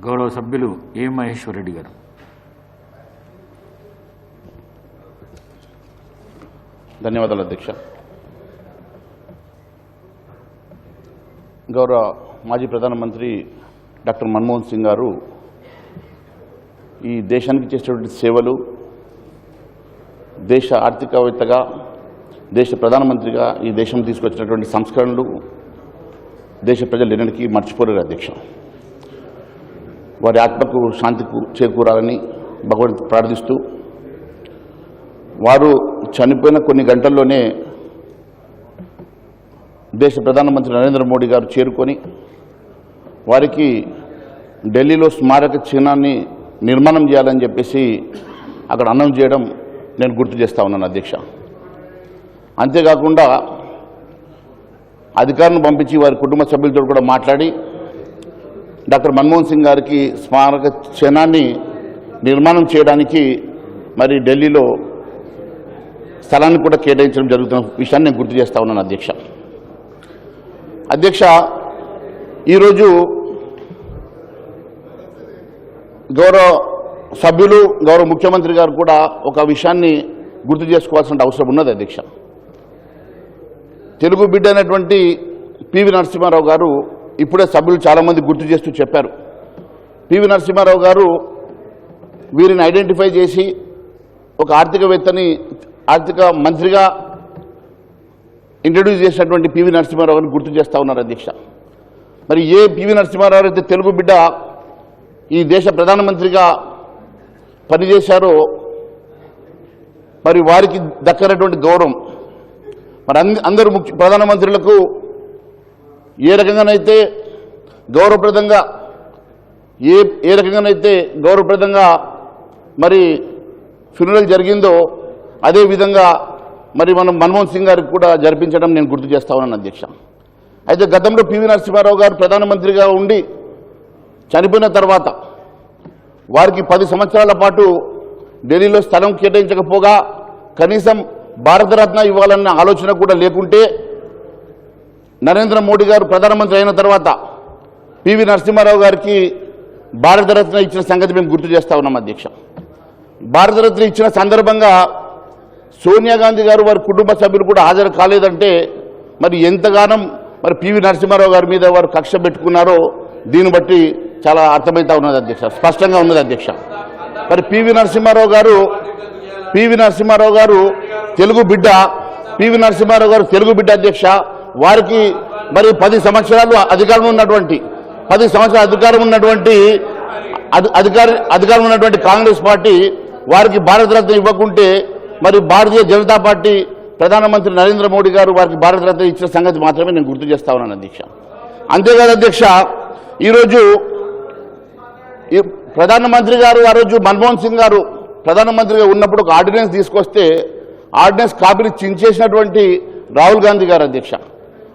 గౌరవ సభ్యులు ఏ మహేశ్వర్ రెడ్డి గారు. ధన్యవాదాలు అధ్యక్ష. గౌరవ మాజీ ప్రధానమంత్రి డాక్టర్ మన్మోహన్ సింగ్ గారు ఈ దేశానికి చేసేటువంటి సేవలు, దేశ ఆర్థికవేత్తగా, దేశ ప్రధానమంత్రిగా ఈ దేశం తీసుకొచ్చినటువంటి సంస్కరణలు దేశ ప్రజలు ఎన్నటికీ మర్చిపోలేరు అధ్యక్ష. వారి ఆత్మకు శాంతికు చేకూరాలని భగవంతుని ప్రార్థిస్తూ, వారు చనిపోయిన కొన్ని గంటల్లోనే దేశ ప్రధానమంత్రి నరేంద్ర మోడీ గారు చేరుకొని వారికి ఢిల్లీలో స్మారక చిహ్నాన్ని నిర్మాణం చేయాలని చెప్పేసి అక్కడ అనౌన్స్ చేయడం నేను గుర్తు చేస్తా ఉన్నాను అధ్యక్ష. అంతేకాకుండా అధికారులను పంపించి వారి కుటుంబ సభ్యులతో కూడా మాట్లాడి డాక్టర్ మన్మోహన్ సింగ్ గారికి స్మారక చిహ్నాన్ని నిర్మాణం చేయడానికి మరి ఢిల్లీలో స్థలాన్ని కూడా కేటాయించడం జరుగుతున్న విషయాన్ని నేను గుర్తు చేస్తా ఉన్నాను అధ్యక్ష. అధ్యక్ష, ఈరోజు గౌరవ సభ్యులు, గౌరవ ముఖ్యమంత్రి గారు కూడా ఒక విషయాన్ని గుర్తు చేసుకోవాల్సిన అవసరం ఉన్నది అధ్యక్ష. తెలుగు బిడ్డ అయినటువంటి పివి నరసింహారావు గారు ఇప్పుడే సభ్యులు చాలామంది గుర్తు చేస్తూ చెప్పారు. పివి నరసింహారావు గారు వీరిని ఐడెంటిఫై చేసి ఒక ఆర్థిక మంత్రిగా ఇంట్రడ్యూస్ చేసినటువంటి పివి నరసింహారావు గారిని గుర్తు చేస్తూ ఉన్నారు అధ్యక్ష. మరి ఏ పివి నరసింహారావు అయితే తెలుగు బిడ్డ ఈ దేశ ప్రధానమంత్రిగా పనిచేశారో మరి వారికి దక్కనటువంటి గౌరవం మరి అందరూ ప్రధానమంత్రులకు ఏ రకంగానైతే గౌరవప్రదంగా మరి ఫ్యూనరల్ జరిగిందో అదేవిధంగా మరి మనం మన్మోహన్ సింగ్ గారికి కూడా జరిపించడం నేను గుర్తు చేస్తా ఉన్నాను అధ్యక్ష. అయితే గతంలో పివి నరసింహారావు గారు ప్రధానమంత్రిగా ఉండి చనిపోయిన తర్వాత వారికి 10 సంవత్సరాల పాటు ఢిల్లీలో స్థలం కేటాయించకపోగా కనీసం భారతరత్న ఇవ్వాలన్న ఆలోచన కూడా లేకుంటే నరేంద్ర మోడీ గారు ప్రధానమంత్రి అయిన తర్వాత పివి నరసింహారావు గారికి భారతరత్న ఇచ్చిన సంగతి మేము గుర్తు చేస్తా ఉన్నాం అధ్యక్ష. భారతరత్న ఇచ్చిన సందర్భంగా సోనియా గాంధీ గారు వారి కుటుంబ సభ్యులు కూడా హాజరు కాలేదంటే మరి ఎంతగానో మరి పివి నరసింహారావు గారి మీద వారు కక్ష పెట్టుకున్నారో దీన్ని బట్టి చాలా అర్థమవుతా ఉన్నది అధ్యక్ష, స్పష్టంగా ఉన్నది అధ్యక్ష. మరి పివి నరసింహారావు గారు తెలుగు బిడ్డ, పివి నరసింహారావు గారు తెలుగు బిడ్డ అధ్యక్ష. వారికి మరి 10 సంవత్సరాలు అధికారం ఉన్నటువంటి కాంగ్రెస్ పార్టీ వారికి భారతరత్న ఇవ్వకుంటే మరి భారతీయ జనతా పార్టీ ప్రధానమంత్రి నరేంద్ర మోడీ గారు వారికి భారతరత్న ఇచ్చిన సంగతి మాత్రమే నేను గుర్తు చేస్తా ఉన్నాను అధ్యక్ష. అంతేకాదు అధ్యక్ష, ఈరోజు ప్రధానమంత్రి గారు ఆ రోజు మన్మోహన్ సింగ్ గారు ప్రధానమంత్రిగా ఉన్నప్పుడు ఒక ఆర్డినెన్స్ తీసుకొస్తే ఆర్డినెన్స్ కాపీని చించేసినటువంటి రాహుల్ గాంధీ గారు అధ్యక్ష.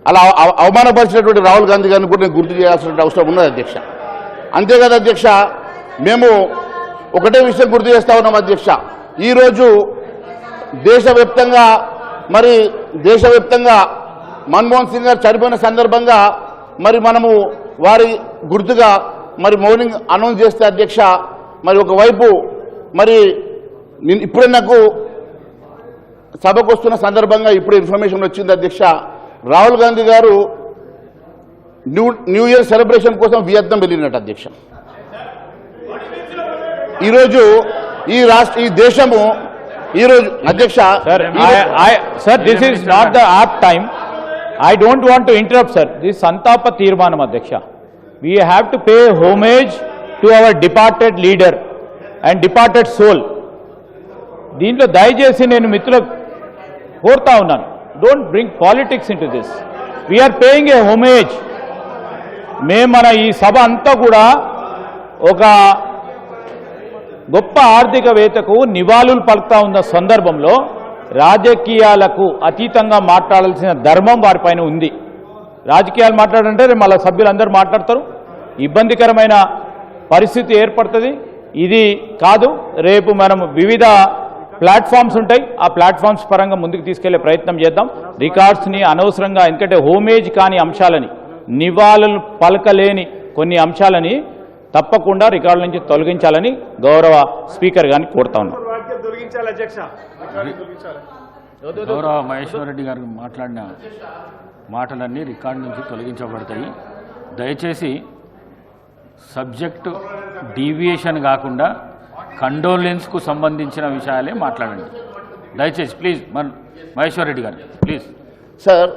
అలా అవమానపరిచినటువంటి రాహుల్ గాంధీ గారిని కూడా నేను గుర్తు చేయాల్సిన అవసరం ఉన్నది అధ్యక్ష. అంతేకాదు అధ్యక్ష, మేము ఒకటే విషయం గుర్తు చేస్తా ఉన్నాం అధ్యక్ష. ఈరోజు దేశవ్యాప్తంగా మన్మోహన్ సింగ్ గారు చనిపోయిన సందర్భంగా మరి మనము వారి గుర్తుగా మరి మౌనింగ్ అనౌన్స్ చేస్తే అధ్యక్ష, మరి ఒకవైపు మరి ఇప్పుడే నాకు సభకు వస్తున్న సందర్భంగా ఇప్పుడే ఇన్ఫర్మేషన్ వచ్చింది అధ్యక్ష, రాహుల్ గాంధీ గారు న్యూ ఇయర్ సెలబ్రేషన్ కోసం వియత్నాం వెళ్ళినట్టు అధ్యక్ష. ఈరోజు ఈ దేశము ఈరోజు అధ్యక్ష sir this is not the app time. I don't want to interrupt, sir. This is Santapa Tirmanam, Adhyaksha. We have to pay homage to our departed leader and departed soul. దీంట్లో దయచేసి నేను మిత్రులకు కోరుతా ఉన్నాను, don't bring politics into this. We are paying a homage. మన ఈ సభ అంతా కూడా ఒక గొప్ప ఆర్థికవేత్తకు నివాళులు పలుకుతా ఉన్న సందర్భంలో రాజకీయాలకు అతీతంగా మాట్లాడాల్సిన ధర్మం వారిపైన ఉంది. రాజకీయాలు మాట్లాడంటే మళ్ళీ సభ్యులందరూ మాట్లాడతారు, ఇబ్బందికరమైన పరిస్థితి ఏర్పడుతుంది. ఇది కాదు, రేపు మనం వివిధ ప్లాట్ఫామ్స్ ఉంటాయి, ఆ ప్లాట్ఫామ్స్ పరంగా ముందుకు తీసుకెళ్లే ప్రయత్నం చేద్దాం. రికార్డ్స్ని అనవసరంగా, ఎందుకంటే హోమేజ్ కాని అంశాలని, నివాళులు పలకలేని కొన్ని అంశాలని తప్పకుండా రికార్డుల నుంచి తొలగించాలని గౌరవ స్పీకర్ గారిని కోరుతా ఉన్నాం. గౌరవ మహేశ్వర్ రెడ్డి గారు మాట్లాడిన మాటలన్నీ రికార్డు నుంచి తొలగించబడతాయి. దయచేసి సబ్జెక్టు డీవియేషన్ కాకుండా కండోలెన్స్కు సంబంధించిన విషయాలే మాట్లాడండి దయచేసి. ప్లీజ్ మహేశ్వర్ రెడ్డి గారు please. Sir,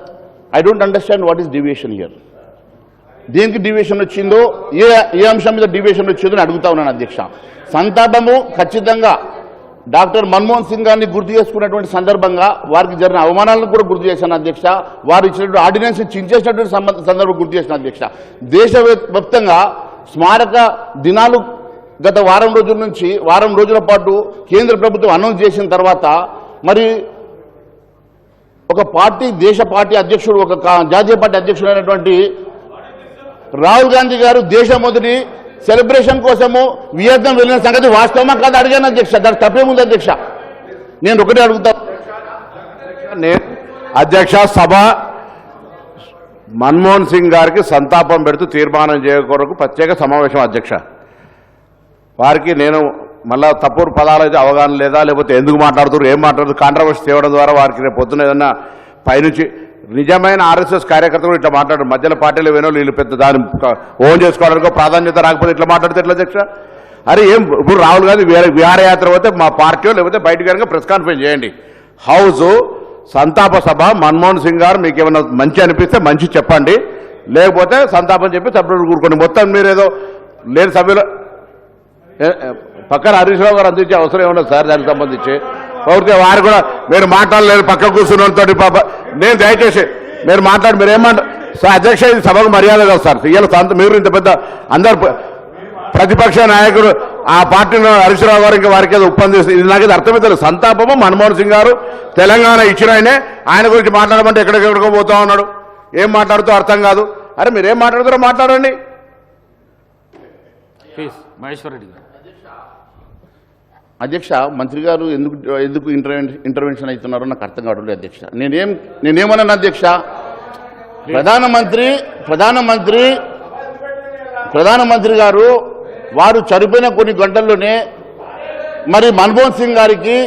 I don't understand what is deviation here. దేనికి డీవియేషన్ వచ్చిందో, ఏ అంశం మీద డీవియేషన్ వచ్చిందో అని అడుగుతా ఉన్నాను అధ్యక్ష. సంతాపము ఖచ్చితంగా డాక్టర్ మన్మోహన్ సింగ్ గారిని గుర్తు చేసుకున్నటువంటి సందర్భంగా వారికి జరిగిన అవమానాలను కూడా గుర్తు చేశాను అధ్యక్ష. వారు ఇచ్చినటువంటి ఆర్డినెన్స్ చించేసినటువంటి సందర్భం గుర్తు చేసిన అధ్యక్ష. దేశవ్యాప్తంగా స్మారక దినాలు గత వారం రోజుల పాటు కేంద్ర ప్రభుత్వం అనౌన్స్ చేసిన తర్వాత మరి ఒక పార్టీ, దేశ పార్టీ అధ్యక్షుడు, ఒక జాతీయ పార్టీ అధ్యక్షుడు అయినటువంటి రాహుల్ గాంధీ గారు దేశం మొదటి సెలబ్రేషన్ కోసము వియత్నాం వెళ్ళిన సంగతి వాస్తవమా కాదు అడిగాను అధ్యక్ష. దానికి తప్పేముంది అధ్యక్ష? నేను ఒకటే అడుగుతా అధ్యక్ష, సభ మన్మోహన్ సింగ్ గారికి సంతాపం పెడుతూ తీర్మానం చేయ కొరకు ప్రత్యేక సమావేశం అధ్యక్ష. వారికి నేను మళ్ళా తప్పుడు పదాలు అయితే అవగాహన లేదా, లేకపోతే ఎందుకు మాట్లాడుతున్నారు, ఏం మాట్లాడుతున్నారు, కాంట్రవర్సీ తేవడం ద్వారా వారికి రేపు పొద్దున ఏదన్నా పైనుంచి నిజమైన ఆర్ఎస్ఎస్ కార్యకర్తలు ఇట్లా మాట్లాడారు. మధ్యలో పార్టీలు వేనో వీళ్ళు పెద్ద దాన్ని ఓన్ చేసుకోవడానికో ప్రాధాన్యత రాకపోతే ఇట్లా మాట్లాడితే ఎట్లా అధ్యక్ష? అరే ఏం ఇప్పుడు రాహుల్ గాంధీ విహారయాత్ర పోతే మా పార్టీ లేకపోతే బయటకు కనుక ప్రెస్ కాన్ఫరెన్స్ చేయండి. హౌస్ సంతాప సభ మన్మోహన్ సింగ్ గారు మీకు ఏమైనా మంచి అనిపిస్తే మంచి చెప్పండి, లేకపోతే సంతాపం చెప్పి సభ్యులు కూరుకోండి. మొత్తం మీరేదో లేని సభ్యులు పక్కన హరీష్ రావు గారు అందించే అవసరం ఏమన్నా సార్ దానికి సంబంధించి పూర్తిగా వారు కూడా మీరు మాట్లాడలేరు పక్క కూర్చున్నతో పాప. నేను దయచేసి మీరు మాట్లాడి మీరు ఏమంటారు సార్? అధ్యక్ష, ఇది సభకు మర్యాద కాదు సార్. ఇవాళ మీరు ఇంత పెద్ద అందరు ప్రతిపక్ష నాయకుడు ఆ పార్టీలో హరీష్ రావు గారు ఇంకా వారికి ఏదో ఒప్పందిస్తే ఇది నాకు అర్థమవుతుంది. సంతాపము మన్మోహన్ సింగ్ గారు తెలంగాణ ఇచ్చిన ఆయన గురించి మాట్లాడమంటే ఎక్కడికెక్కడికో పోతా ఉన్నాడు. ఏం మాట్లాడుతూ అర్థం కాదు. అరే మీరేం మాట్లాడుతారో మాట్లాడండి ప్లీజ్. మహేశ్వర్ రెడ్డి గారు. అధ్యక్ష, మంత్రి గారు ఎందుకు ఇంటర్వెన్షన్ అవుతున్నారో నాకు అర్థం కావట్లేదు అధ్యక్ష. నేనేమన్నాను అధ్యక్ష? ప్రధానమంత్రి గారు వారు చనిపోయిన కొన్ని గంటల్లోనే మరి మన్మోహన్ సింగ్ గారికి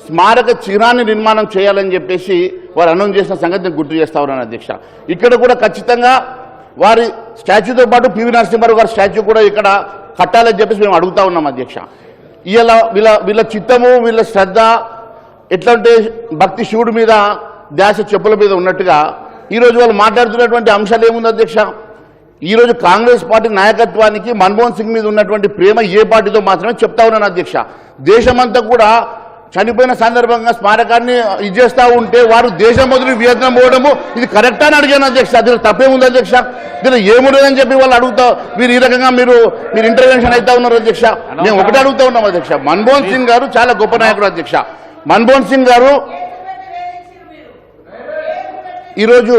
స్మారక చిహ్నాన్ని నిర్మాణం చేయాలని చెప్పేసి వారు అనౌన్స్ చేసిన సంగతి నేను గుర్తు చేస్తా ఉన్నాను అధ్యక్ష. ఇక్కడ కూడా ఖచ్చితంగా వారి స్టాచ్యూతో పాటు పివి నరసింహారావు గారి స్టాచ్యూ కూడా ఇక్కడ కట్టాలని చెప్పేసి మేము అడుగుతా ఉన్నాం అధ్యక్ష. ఇలా వీళ్ళ చిత్తము, వీళ్ళ శ్రద్ధ ఎట్లంటే భక్తి శివుడి మీద ధ్యాస చెప్పుల మీద ఉన్నట్టుగా ఈరోజు వాళ్ళు మాట్లాడుతున్నటువంటి అంశాలు ఏముంది అధ్యక్ష? ఈరోజు కాంగ్రెస్ పార్టీ నాయకత్వానికి మన్మోహన్ సింగ్ మీద ఉన్నటువంటి ప్రేమ ఏ పార్టీతో మాత్రమే చెప్తా ఉన్నాను అధ్యక్ష. దేశమంతా కూడా చనిపోయిన సందర్భంగా స్మారకాన్ని ఇచ్చేస్తూ ఉంటే వారు దేశం మొదలు వియత్నాం పోవడము ఇది కరెక్టా అని అడిగాను అధ్యక్ష. దీని తప్పేముంది అధ్యక్ష? దీని ఏముండదని చెప్పి వాళ్ళు అడుగుతా మీరు ఈ రకంగా మీరు ఇంటర్వెన్షన్ అవుతా ఉన్నారు అధ్యక్ష. మేము ఒకటే అడుగుతా ఉన్నాం అధ్యక్ష. మన్మోహన్ సింగ్ గారు చాలా గొప్ప నాయకుడు అధ్యక్ష. మన్మోహన్ సింగ్ గారు ఈరోజు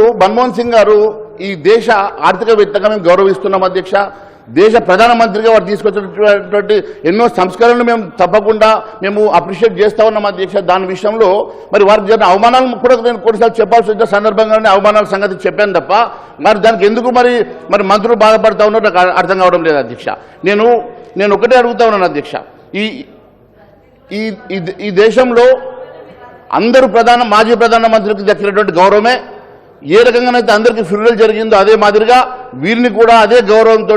ఈ దేశ ఆర్థికవేత్తగా మేము గౌరవిస్తున్నాం అధ్యక్ష. దేశ ప్రధానమంత్రిగా వారు తీసుకొచ్చినటువంటి ఎన్నో సంస్కరణలు మేము తప్పకుండా అప్రిషియేట్ చేస్తా ఉన్నాం అధ్యక్ష. దాని విషయంలో మరి వారికి జరిగిన అవమానాలను కూడా నేను కొన్నిసార్లు చెప్పాల్సి వచ్చిన సందర్భంగానే అవమానాల సంగతి చెప్పాను తప్ప మరి దానికి ఎందుకు మరి మంత్రులు బాధపడతా ఉన్నారో నాకు అర్థం కావడం లేదు అధ్యక్ష. నేను ఒకటే అడుగుతా ఉన్నాను అధ్యక్ష. ఈ దేశంలో అందరూ మాజీ ప్రధానమంత్రికి దక్కినటువంటి గౌరవమే ఏ రకంగానైతే అందరికీ ఫ్యూనరల్ జరిగిందో అదే మాదిరిగా వీరిని కూడా అదే గౌరవంతో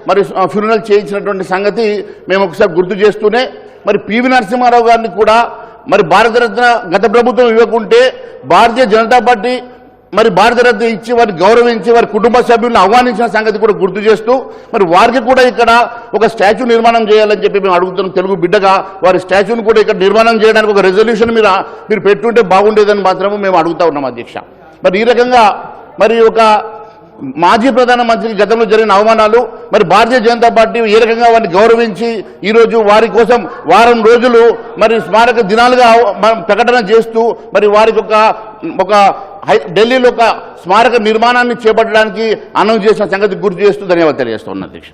మరి ఫ్యూనరల్ చేయించినటువంటి సంగతి మేము ఒకసారి గుర్తు చేస్తూనే మరి పివి నరసింహారావు గారిని కూడా మరి భారతరత్న గత ప్రభుత్వం ఇవ్వకుంటే భారతీయ జనతా పార్టీ మరి భారతరత్న ఇచ్చి వారిని గౌరవించి వారి కుటుంబ సభ్యులను ఆహ్వానించిన సంగతి కూడా గుర్తు చేస్తూ మరి వారికి కూడా ఇక్కడ ఒక స్టాచ్యూ నిర్మాణం చేయాలని చెప్పి మేము అడుగుతున్నాం. తెలుగు బిడ్డగా వారి స్టాచ్యూని కూడా ఇక్కడ నిర్మాణం చేయడానికి ఒక రెజల్యూషన్ మీరు పెట్టుంటే బాగుండేదని మాత్రమే మేము అడుగుతా ఉన్నాం అధ్యక్ష. మరి ఈ రకంగా మరి ఒక మాజీ ప్రధానమంత్రికి గతంలో జరిగిన అవమానాలు మరి భారతీయ జనతా పార్టీ ఏ రకంగా వారిని గౌరవించి ఈరోజు వారి కోసం వారం రోజులు మరి స్మారక దినాలుగా ప్రకటన చేస్తూ మరి వారికి ఒక ఢిల్లీలో ఒక స్మారక నిర్మాణాన్ని చేపట్టడానికి అనౌన్స్ చేసిన సంగతి గుర్తు చేస్తూ ధన్యవాదాలు తెలియజేస్తున్నాను అధ్యక్ష.